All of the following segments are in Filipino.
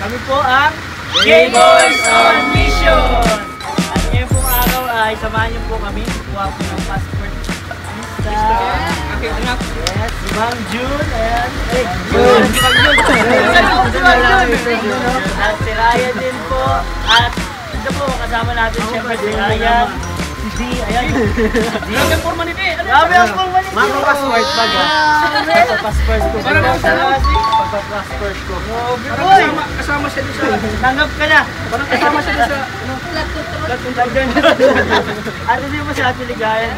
Kami po ang G-Boys on Mission! At ngayon pong araw ay samahan niyo po kami. Kuha po ng passport. Yes, si Ma'am June. Ayan. June! Si Ma'am June! At si Ryan din po. At ito po, kasama natin siyempre si Ryan. Si D, ayan. Grabe ang forma ni D. Grabe ang forma ni D. Mga passport ba ga? Passport ko. Parang passport ko. Kasama siya doon sa... Tanggap ka na. Parang kasama siya doon sa... At hindi mo sa ating ligayan.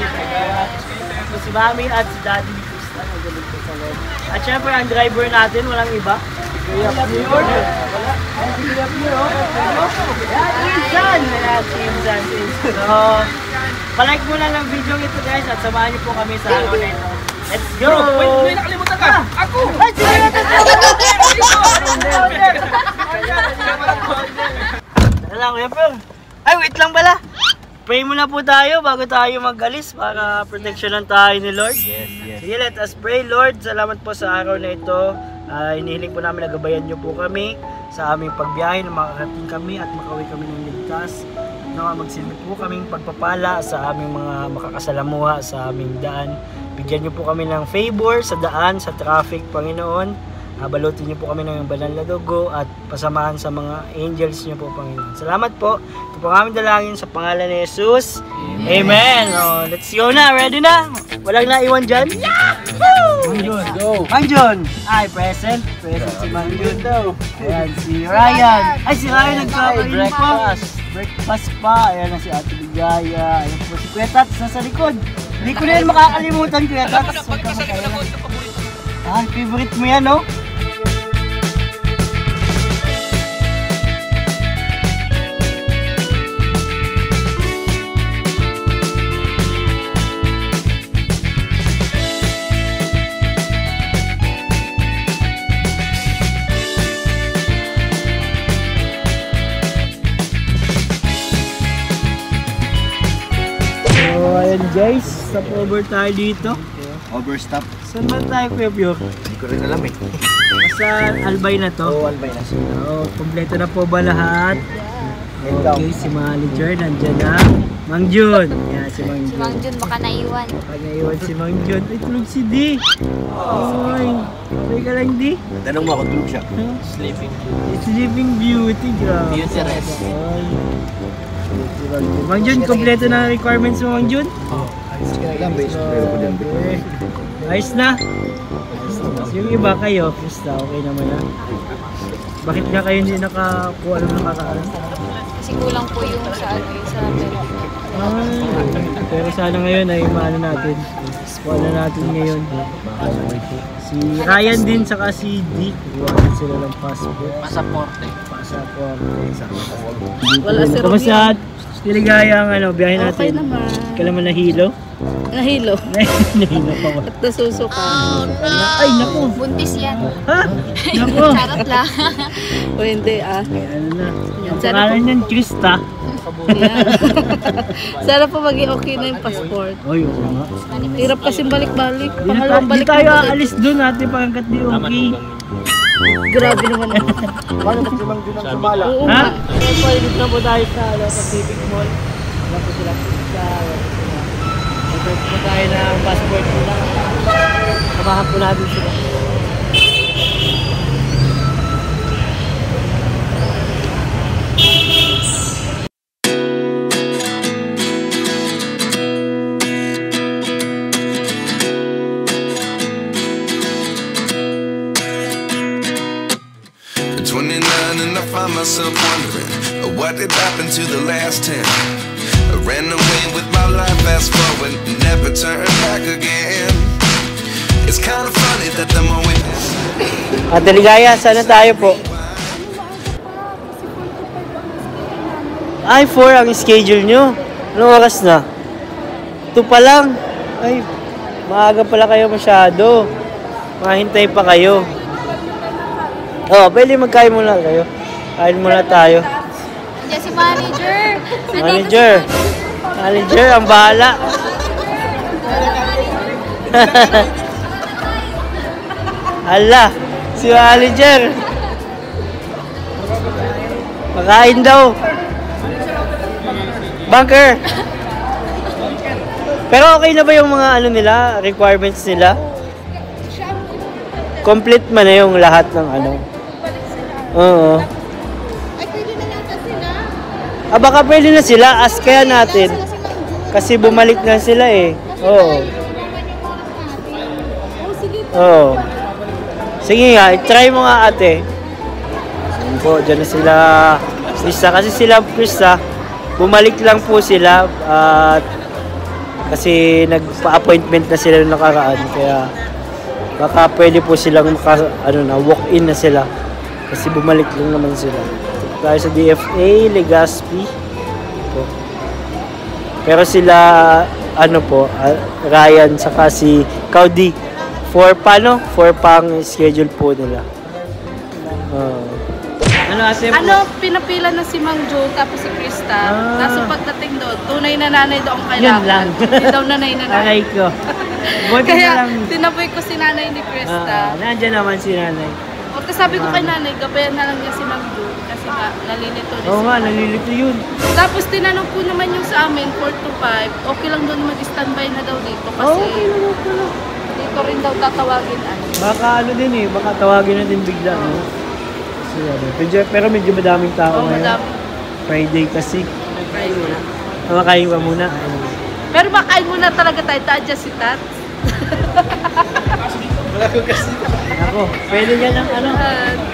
Si Mami at si Daddy ni Krista. Nagaling po sa loob. At syempre ang driver natin, walang iba. Kuya Pure. Wala. Ay, si Kuya Pure. Yan, Insan. Insan. So, palike mo lang ng video ito guys at samahan niyo po kami sa araw na ito. Let's go! May nakalimutan ka! Ako! Ay, sige natin! Tara lang, Kuya Pure. Ay, wait lang pala. Pray muna po tayo bago tayo mag-alis para proteksyonan tayo ni Lord. Yes. Sige, let us pray. Lord, salamat po sa araw na ito. Hinihiling po namin na gabayan niyo po kami sa aming pagbiyahe na makakarating kami at makauwi kami ng ligtas. Magsilbi po kaming pagpapala sa aming mga makakasalamuha sa aming daan. Bigyan niyo po kami ng favor sa daan, sa traffic, Panginoon. Balutin niyo po kami ng banal na dugo at pasamahan sa mga angels niyo po, Panginoon. Salamat po. Ito po kami dalangin sa pangalan ni Jesus. Amen. Oh, let's go na. Ready na? Walang naiwan dyan? Yahoo! Go! Mangjun! Ay, present. Present si Mangjun daw. Ayan, si Ryan. Ay, si Ryan nagkakain pa. Breakfast pa. Ayan na si Ate Ligaya. Ayan po si Kuya Tats nasa likod. Hindi ko na yun makakalimutan, Kuya Tats. Ay, favorite mo yan, no? Ayan guys, stop over tayo dito. Overstop. Saan ba tayo, Kuya Pure? Hindi ko rin alam eh. Sa Albay na to? Oo, Albay na siya. Oo, kompleto na po ba lahat? Okay, si Manager nandiyan na. Mang Jun. Yan, si Mang Jun. Si Mang Jun, baka naiwan. Baka naiwan si Mang Jun. Ay, tulog si D. Ay, okay ka lang, D? Tanong mo ako, tulog siya. Sleeping. Sleeping Beauty, grabe. Beauty rest. Ay. Mang Jun, kompleto na requirements mo, Mang Jun? Oo. Sige na lang, base. Pero ko din. Ayos na. Yung iba kayo, Krista, okay naman na. Bakit nga kayo hindi nakakuha ng nakakaalam? Kasi kulang po yung sa ano, yung sa pero sana ngayon ay maano natin. Kuha na natin ngayon. Si Ryan din saka si D. Kuha sila ng passport. Pasaporte. Wala si Robin. Kamusta? Tiligaya ang biyahe natin. Okay naman. Ka naman nahilo? Nahilo. Nahilo pa ba? At nasusuka. Ay, naku! buntis yan. Ha? Naku! Charot lang. O hindi Ano na? Ang Sana pangalan niyan, Krista. Yan. Sana po maging okay na yung passport. Oy, oo nga. Hirap kasi balik-balik. Di Pangalawang balik tayo na balik. aalis doon natin pagkat di okay. Grabe naman. Paano na si Mang Jun ang sumala? Oo Ha? nga. Paligid na po tayo sa Pacific Mall. Wala po sila sa ito po tayo ng passport nila. Kabahan po natin sila. Myself wondering what did happen to the last 10. I ran away with my life, fast forward, never turn back again. It's kind of funny that the more we Ate Ligaya, sana tayo po? Ay, 4 ang schedule nyo. Anong oras na? 2 pa lang. Ay, maaga pala kayo masyado. Mahintay pa kayo. Oh, pwede magkain muna kayo. Kain muna tayo. Nandiyan si Manager. Manager, ang bahala. Hala, si Manager. Makain daw. Bunker. Pero okay na ba yung mga ano nila, requirements nila? Complete man na yung lahat ng ano. Oo. Ay, pwede na yata sila. Baka pwede na sila, ask kaya natin. Kasi bumalik na sila eh. Oo. Oo. Sige nga, try mo nga ate. Sige po, dyan na sila. Krista, kasi sila Krista, bumalik lang po sila at kasi nagpa-appointment na sila nung nakaraan. Kaya baka pwede po silang walk-in na sila. Kasi bumalik lang naman sila. Tayo sa DFA, Legazpi. Po. Pero sila, Ryan, saka si Caudy. 4 pang schedule po nila. Pinapila na si Mang Jo, tapos si Krista. Kaso pagdating doon, tunay na nanay doon ang Yun lang. kailangan. Hindi daw nanay na nanay. Aray ko. Buti na Kaya lang. tinaboy ko si nanay ni Krista. Nandiyan naman si nanay. O, tapos sabi ko kay nanay, gabayan na lang niya si Mang Jo. Kasi nga, nalilito rin Oo si nga, Mang Jo. nalilito yun. Tapos tinanong po naman yung sa amin, 4 to 5, okay lang doon mag-standby na daw dito. Kasi dito rin daw tatawagin Baka baka tawagin natin bigla. No? Pero medyo madaming tao Oo, ngayon. madami. Friday kasi. Friday na. Makain pa muna. Pero makain muna talaga tayo, ta-adjust si Tat. Ako, pwede yan ng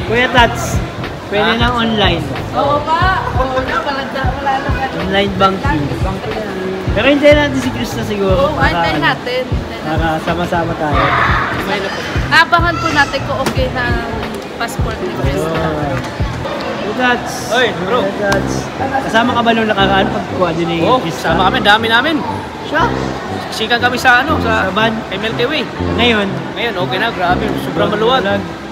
Kuya Tats, pwede ng online. Oo pa. Oo na, wala na. Online banking. Pero hintayin natin si Krista siguro. Oo, antayin natin. Para sama-sama tayo. Abangan po natin kung okay na ang passport ni Krista. Kuya Tats. Oy, bro. Kuya Tats. Kasama ka ba nung nakaraan pagkuha din ni Krista? Sama kami, dami namin. Siya? Sikan kami sa Sa van? MLK Way. Ngayon? Ngayon, okay na, grabe, sobrang maluwag.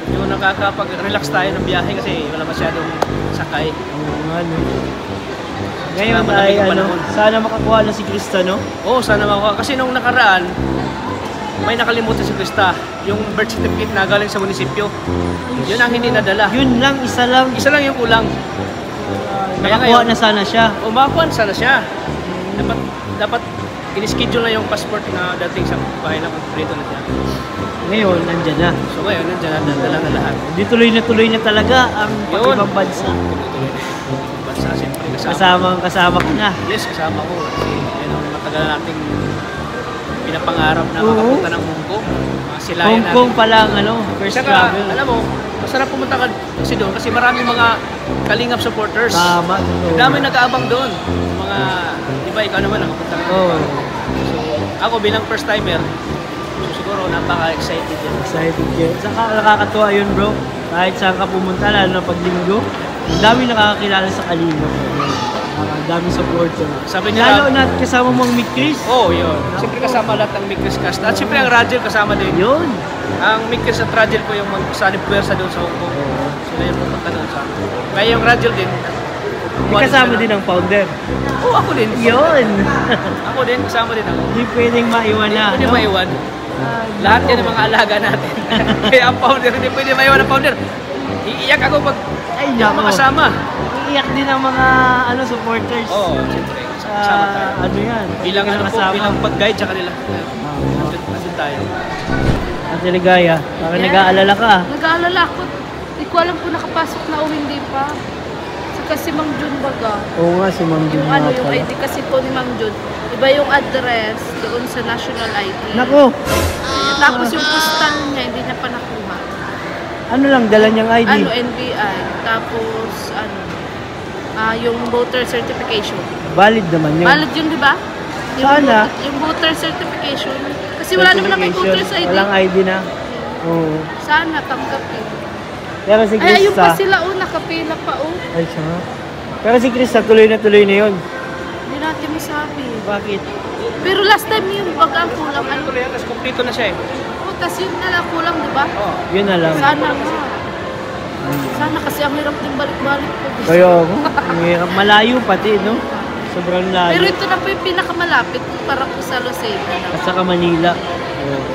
Yung nakakapag-relax tayo ng biyahe kasi wala masyadong sakay. Ngayon Malamig ay ang panahon. sana makakuha na si Krista, no? Oo, sana makuha. Kasi nung nakaraan, may nakalimutan si Krista. Yung birth certificate na galing sa munisipyo. Yun ang hindi nadala. Yun lang, isa lang. Isa lang yung kulang. Nakakuha na sana siya. O makakuha sana siya. Dapat in-schedule na yung passport na dating sa bahay na kumplito na siya. Ngayon, nandyan na. So ngayon, nandiyan na, nadala na lahat. Di tuloy na talaga ang Yun. pag-ibang bansa. Bansa, siyempre kasama. Kasama ka na. Yes, kasama ko. Kasi yan ang matagal nating pinapangarap na Oo. makapunta ng Hong Kong. Mga silayan Hong Kong pa lang, first Saka, travel. alam mo, masarap pumunta ka kasi doon kasi maraming mga Kalingap supporters. Tama. Ang dami nag-aabang doon. Mga, di ba, ikaw naman nakapunta ka. Oo. So, ako bilang first timer, so siguro napaka-excited yan. Excited yun. Saka nakakatuwa yun, bro. Kahit saan ka pumunta, lalo na pag linggo, ang dami nakakakilala sa Kalingap. Ang dami supporter. Sabi nila, lalo na kasama mo ang Mick Chris. oh, yun. Siyempre kasama lahat ng Mikris Cast. At siyempre ang Rajel kasama din. Yun. Ang Mikris at Rajel po yung magsanib puwersa doon sa Hong Kong. Sila yung pupunta doon sa kaya yung Rajel din. May kasama din ang founder. Oo, ako din. Yun. Ako din, kasama din ako. Hindi pwedeng maiwan na. Hindi pwede maiwan. Lahat yan ang mga alaga natin. Kaya ang founder, hindi pwede maiwan ang founder. Iiyak ako pag Ay, hindi ako nako. makasama. Iiyak din ang mga supporters. Oo, siyempre. Kasama tayo. Ano yan? Bilang ano po, kasama. bilang pag-guide sa kanila. Nandun tayo. Ate Ligaya, parang nag-aalala ka. Nag-aalala ako. Hindi ko alam kung nakapasok na o hindi pa. Kasi Mang Jun baga. Oo nga, si Ma'am Jun Yung nga yung pala. ID kasi po ni Mang Jun. Iba yung address doon sa national ID. Nako, Tapos yung postal niya, hindi niya pa nakuha. ano lang, dala niyang ID. NBI. Tapos, yung voter certification. Valid naman yun. Valid yun, di ba? Sana. Yung voter certification. Kasi wala naman na may voter's ID. Walang ID na. Oo. Sana, tanggapin. Pero si Ay, ayun pa Krista, sila, nakapila pa, ay siya nga. Pero si Krista, tuloy na yun. Hindi natin masabi. Bakit? Pero last time yung baga ang kulang. Ano rin, tapos kumplito na siya eh. Tas yun na lang kulang, di ba? Yun na lang. Sana nga. Sana kasi ang hirap din balik-balik po. Kaya, mahirap. Malayo pati, no? Sobrang Pero layo. ito na po yung pinakamalapit para po sa Lucena. At saka Manila. Oo.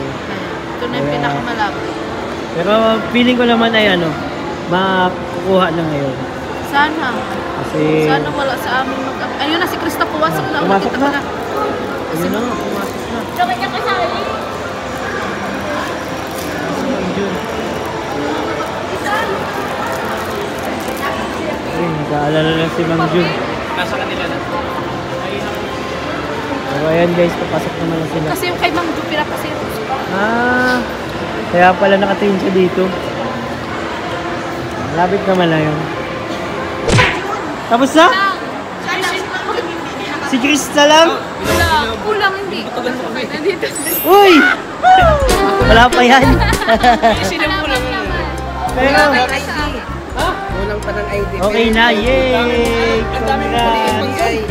Ito na yung pinakamalapit. Pero feeling ko naman ay makukuha na ngayon. Sana. Kasi... Sana wala sa amin mag... Ayun na, si Krista pumasok na. Pumasok Nakita na? ko na. Ayun na, pumasok na. Dapat niya kasali. Ayun, nag-aalala lang si Mang Jun. Nasa kanila na. So ayan guys, papasok naman na sila. Kasi yung kay Mang Ju, pinapasero. Ah, kaya pala nakatingin siya dito. Malapit naman na yun. Tapos na? Si Krista lang? Kulang hindi. Nandito. Uy! Wala pa yan. Sino mo lang? Pero, Kulang pa ng ID. okay na, yay! Congrats!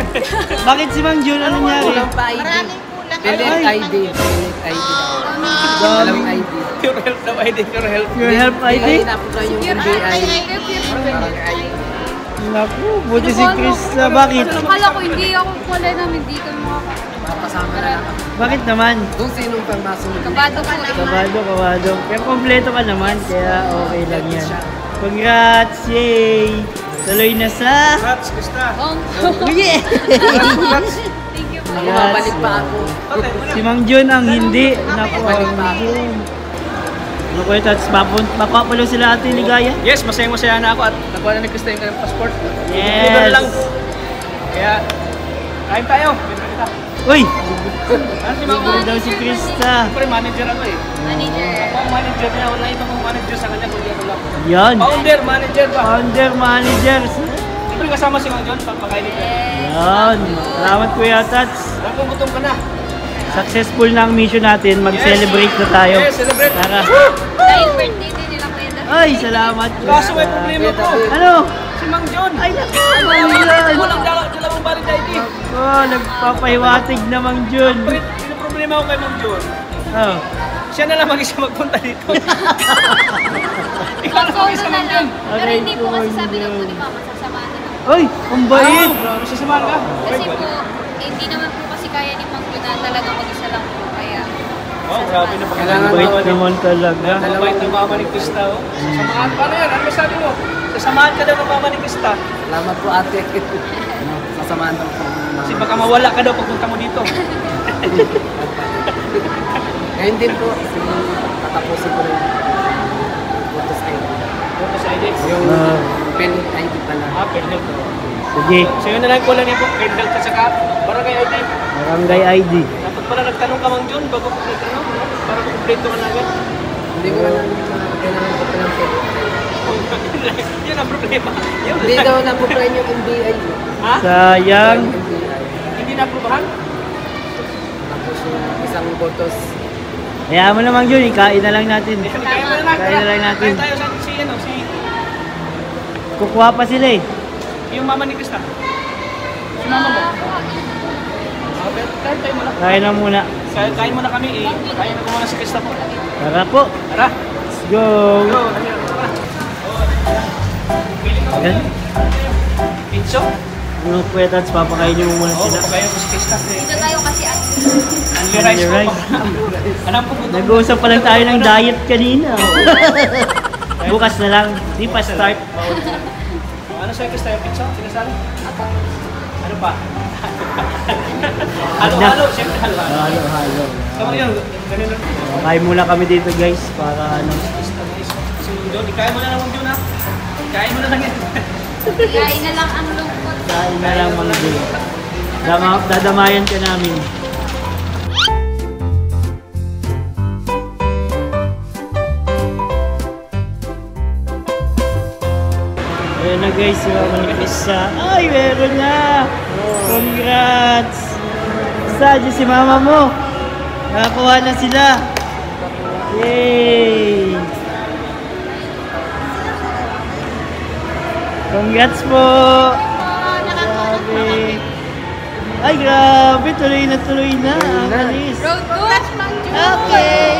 Bakit si Mang Jun? Ano nangyari? Kulang pa ID. Maraming kulang. Delete ID. Delete ID daw. Walang ID. Pure help daw, ID, pure help. Your help ID? Hinap ko na yung NBI. Naku, buti si Krista. Bakit? Akala ko hindi ako wala namin. Hindi ka Kasama na lang. Bakit naman? Kung sinong pang masunod. Kabado ko naman. Kabado. Pero kompleto ka naman, kaya okay lang yan. Congrats! Yay! Tuloy na sa... Congrats, Krista. Yeah! Thank you po. Bumabalik pa ako. Si Mang Jun ang hindi. Naku, Mang Jun. Ano ko ito? Mapapulo sila ating ligaya? Yes, masaya-masaya na ako at nakuha na ni Krista yung kanyang passport. Yes! Libre lang. Kaya, kain tayo. Uy! Ano si Mang Libre daw si Krista. Siyempre, manager ako eh. Manager. Ako ang manager niya. Wala ibang manager sa kanya kundi ako lang. Yan! Founder, manager ba? Founder, managers. Siyempre kasama si Mang John, papakainin ka. Yan! Salamat Kuya Tats. Kung gutom ka na. Successful na ang mission natin. Mag-celebrate na tayo. Yes, celebrate. Tara. Dahil birthday din nila kuya. Ay, salamat. Kaso may problema ko. Ano? Si Mang John. Ay, naku. Ayan. Walang dalawang valid ID. Oh, nagpapahiwatig na Mang Jun. Yung problema ko kay Mang John, Oh. siya na lang mag-isa magpunta dito. Ikaw na Pag-solo mag-isa na Mang lang. John. Pero hindi po kasi sabi lang po ni Mama, sasamahan na lang. Ay, ang bait. Grabe, sasamahan ka. Kasi po, hindi naman po kasi kaya ni Mang Ju na talaga mag-isa lang po. Kaya, Oh, grabe na Kailangan Ang bait naman talaga. Mabait ng mama ni Krista, oh. Sasamahan. Paano yan? Ano sabi mo? Sasamahan ka daw ng mama ni Krista. Salamat po ate. Sasamahan daw po. Kasi baka mawala ka daw pagpunta mo dito. Ngayon din po, tatapusin ko rin photos ID. Punta sa ID. Yung Ah. pen ID pala. Pen health. Sige, So yun na lang ko lang yung pen health at saka barangay ID. barangay ID. Dapat pala nagtanong ka Mang John bago nagtanong. Para kumpleto ka na agad. Hindi ko lang kailangan ko palang pen. Yun ang problema. Yun. Hindi daw napuprain yung NBI. Ha? Sayang. NBI. Hindi na-aprobahan? Tapos yung isang photos. Hayaan mo na Mang Jun, ikain na lang natin. Kaya mo na lang. Kaya na lang natin. Kaya tayo sa si Kukuha pa sila eh. yung mama ni Krista. Si mama mo. Kain tayo muna. Kain na muna. Kain muna kami eh. Kain na ko muna si Krista po. Tara po. Tara. Let's go. Go. Tara. Pili ka Yan. Pizza? Ano Kuya Tats, papakainin mo muna Oo, sila. papakain ko si Krista. dito tayo kasi at Only rice po. rice. Alam ko gutom. Nag-uusap pa lang tayo ng diet kanina. Bukas na lang. Di pa start. Ano sa'yo Krista yung pizza? Sinasali? Ano pa? Halo-halo. Siyempre halo-halo. Halo. So yun, ganun lang. Kain muna kami dito guys para ano. Si John, ikain mo na lang John ha. Ikain mo na lang yan. kain na lang ang lungkot. Kain na lang Mang Jun. Dadamayan ka namin. Ayan na guys, si Mama ni Krista. Ay, meron na! Congrats! Sadya si Mama mo. Nakakuha na sila. Yay! Congrats po! Grabe! Ay, grabe! Tuloy na! Ang alis! Road to? Okay!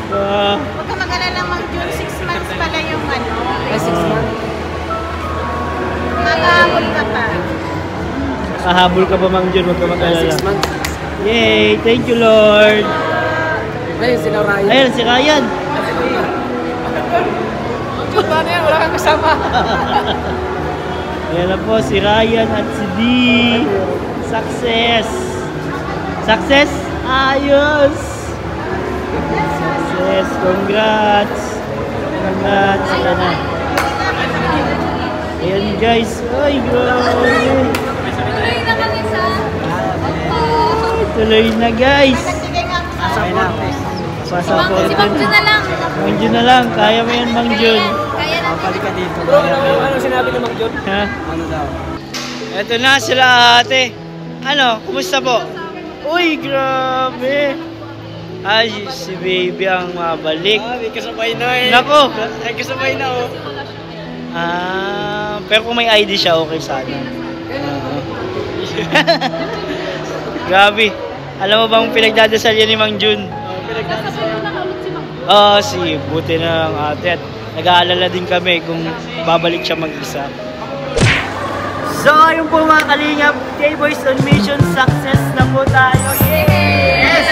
Huwag ka mag-alala Mang June, 6 months pala yung ano. Ay, 6 months. Nakahabol ka pa. Kahabol ka ba Mang Jun? Huwag ka mag-alala. 6 months. Yay! Thank you Lord! Ayun, sila Ryan. Ayun, si Ryan! Paano yan? Wala kang kasama. Ayan na po si Ryan at si D. Success! Success! Ayos! Success! Congrats! Congrats! Ayan na. Ayan guys. Ay, grabe! Tuloy na guys! Pasaport. Si Mang Jun na lang. Mang Jun na lang. Kaya mo yan, Mang Jun. Kaya natin. Bro, ano sinabi ni Mang Jun? Ha? Ano daw? Eto na sila ate. Ano? Kumusta po? Uy, grabe. Ay, si baby ang mabalik. May kasabay na eh. Nako. May kasabay na oh. Pero kung may ID siya, okay sana. Grabe. Alam mo bang pinagdadasal yan ni Mang Jun? Oo, buti na lang ate. At nag-aalala din kami kung babalik siya mag-isa. So, ayun po mga kalingap, K-Boys on Mission, success na po tayo. Yes!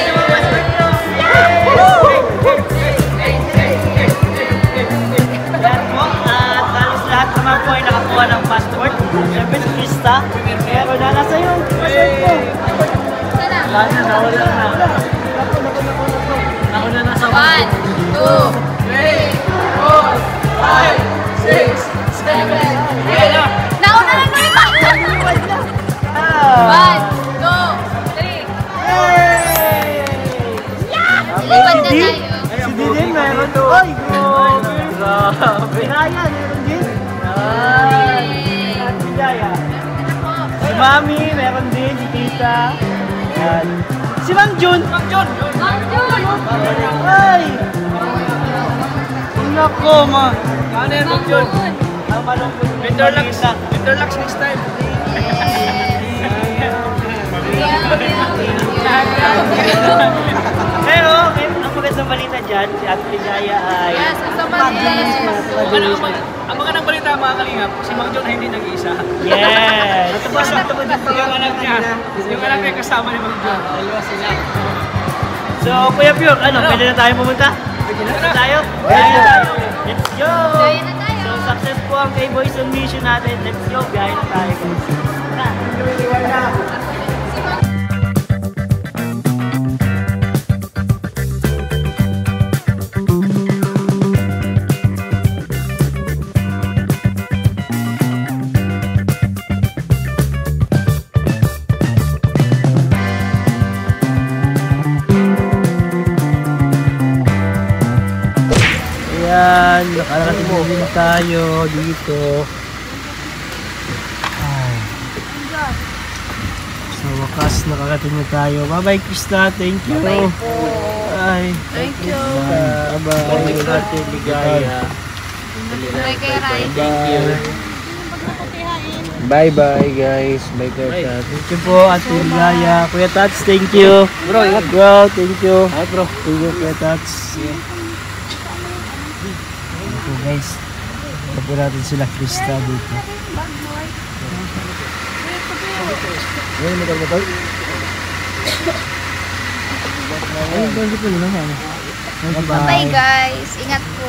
Yan po, at halos lahat naman po ay nakakuha ng passport. Siyempre si Krista, pero na nasa yung passport po. Sana, nawala na. Ako na nasa 1, 2, 3, 4, 5, 6, 7, 8. Nauna na naman pa! 1, 2, 3. Iwan na tayo. Si Didin meron to. Ay, grabe. Grabe. Raya, meron din. Ay. Si Jaya. Si Mami, meron din. Si Tita. Yan. Si Mang Jun. Mang Jun! Ay. Nako, ma. Paano yan Mang Jun? Ang malungkot. Interlocks next time. Pero, ang magandang balita dyan, si Ate Ligaya ay... Yes, sa Bangladesh. Ang mga nang balita mga kalingap, si Mang Jun ay hindi nag-iisa. Yes! Yung anak niya kasama ni Mang Jun. So, Kuya Pure, pwede na tayo pumunta? Pwede na tayo? Pwede na tayo! Let's go! Pwede na tayo. So, success po ang K-Boys on Mission natin. Let's go! Biyahe na tayo. Tara! Ayan, nakarating din tayo dito. Sa wakas, nakarating na tayo. Bye-bye, Krista. Thank you. Bye po. Bye. Thank you. Bye-bye. Ate Ligaya. Bye kay Rai. Thank you. Bye-bye guys. Bye guys. Thank you po, Ate Ligaya. Kuya Tats, thank you. Bro, ingat. Bro, thank you. Ay bro. Thank you, Kuya Tats. So guys, ito po natin sila Krista dito. Bye guys. Ingat po.